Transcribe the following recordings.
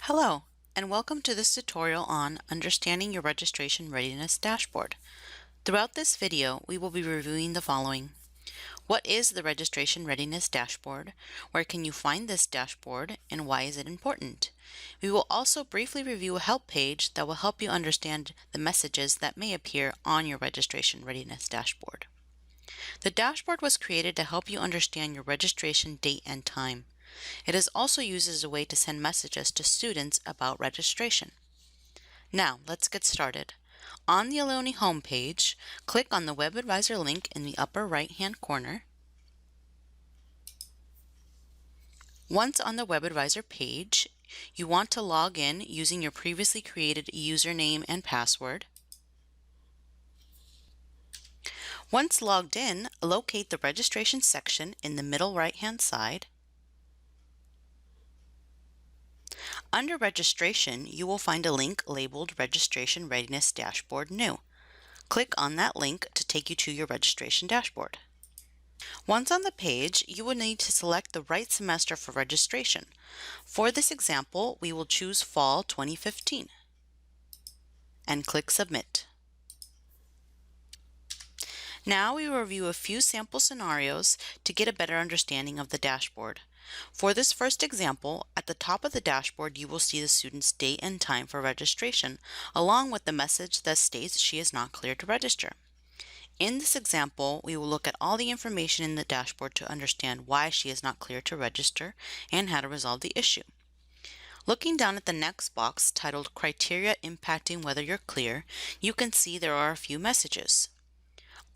Hello, and welcome to this tutorial on understanding your registration readiness dashboard. Throughout this video, we will be reviewing the following. What is the registration readiness dashboard? Where can you find this dashboard, and why is it important? We will also briefly review a help page that will help you understand the messages that may appear on your registration readiness dashboard. The dashboard was created to help you understand your registration date and time. It is also used as a way to send messages to students about registration. Now, let's get started. On the Aloni homepage, click on the Web Advisor link in the upper right-hand corner. Once on the Web Advisor page, you want to log in using your previously created username and password. Once logged in, locate the registration section in the middle right-hand side. Under Registration, you will find a link labeled Registration Readiness Dashboard New. Click on that link to take you to your registration dashboard. Once on the page, you will need to select the right semester for registration. For this example, we will choose Fall 2015 and click Submit. Now we will review a few sample scenarios to get a better understanding of the dashboard. For this first example, at the top of the dashboard, you will see the student's date and time for registration, along with the message that states she is not cleared to register. In this example, we will look at all the information in the dashboard to understand why she is not cleared to register and how to resolve the issue. Looking down at the next box titled Criteria Impacting Whether You're Clear, you can see there are a few messages.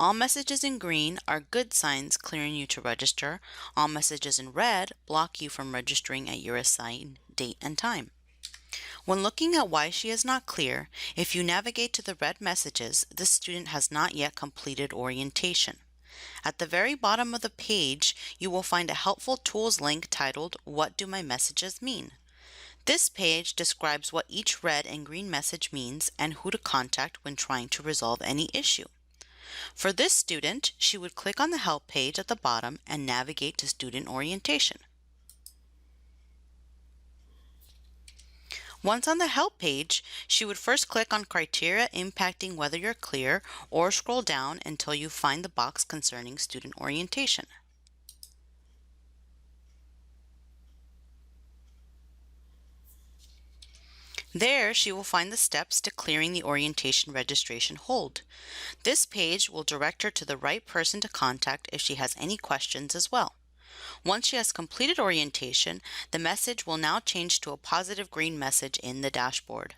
All messages in green are good signs clearing you to register. All messages in red block you from registering at your assigned date and time. When looking at why she is not clear, if you navigate to the red messages, this student has not yet completed orientation. At the very bottom of the page, you will find a helpful tools link titled, What Do My Messages Mean? This page describes what each red and green message means and who to contact when trying to resolve any issue. For this student, she would click on the help page at the bottom and navigate to student orientation. Once on the help page, she would first click on criteria impacting whether you're clear or scroll down until you find the box concerning student orientation. There, she will find the steps to clearing the orientation registration hold. This page will direct her to the right person to contact if she has any questions as well. Once she has completed orientation, the message will now change to a positive green message in the dashboard.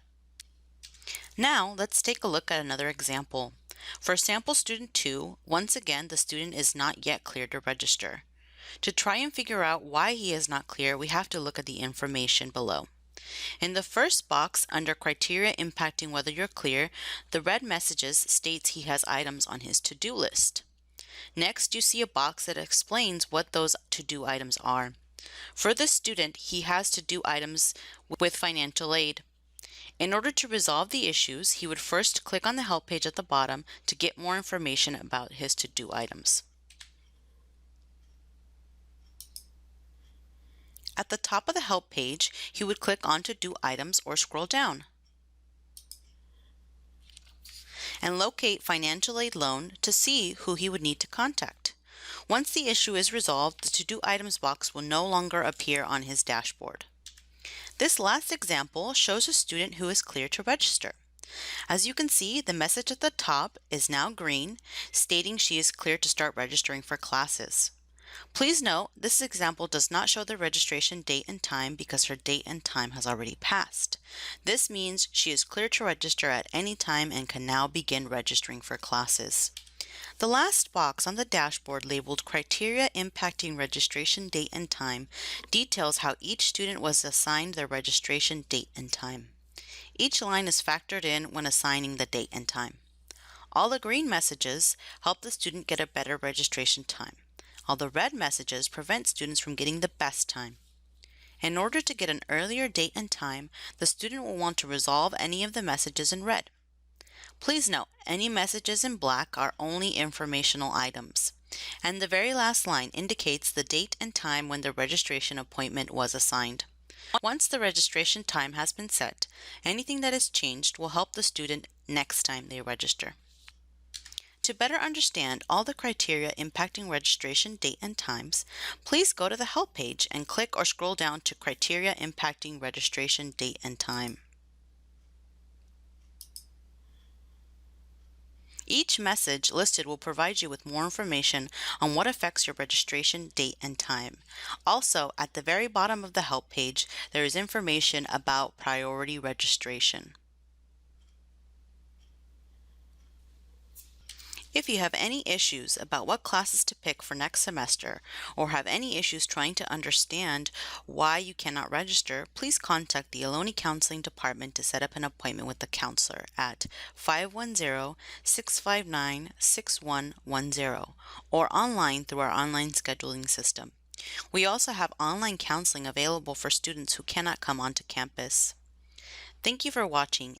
Now, let's take a look at another example. For sample student 2, once again, the student is not yet cleared to register. To try and figure out why he is not clear, we have to look at the information below. In the first box, under criteria impacting whether you're clear, the red messages states he has items on his to-do list. Next, you see a box that explains what those to-do items are. For this student, he has to-do items with financial aid. In order to resolve the issues, he would first click on the help page at the bottom to get more information about his to-do items. At the top of the help page, he would click on To Do Items or scroll down and locate Financial Aid Loan to see who he would need to contact. Once the issue is resolved, the To Do Items box will no longer appear on his dashboard. This last example shows a student who is clear to register. As you can see, the message at the top is now green, stating she is clear to start registering for classes. Please note, this example does not show the registration date and time because her date and time has already passed. This means she is clear to register at any time and can now begin registering for classes. The last box on the dashboard labeled Criteria Impacting Registration Date and Time details how each student was assigned their registration date and time. Each line is factored in when assigning the date and time. All the green messages help the student get a better registration time. All the red messages prevent students from getting the best time. In order to get an earlier date and time, the student will want to resolve any of the messages in red. Please note, any messages in black are only informational items. And the very last line indicates the date and time when the registration appointment was assigned. Once the registration time has been set, anything that is changed will help the student next time they register. To better understand all the criteria impacting registration date and times, please go to the Help page and click or scroll down to Criteria Impacting Registration Date and Time. Each message listed will provide you with more information on what affects your registration date and time. Also, at the very bottom of the Help page, there is information about priority registration. If you have any issues about what classes to pick for next semester, or have any issues trying to understand why you cannot register, please contact the Ohlone Counseling Department to set up an appointment with the counselor at 510-659-6110 or online through our online scheduling system. We also have online counseling available for students who cannot come onto campus. Thank you for watching.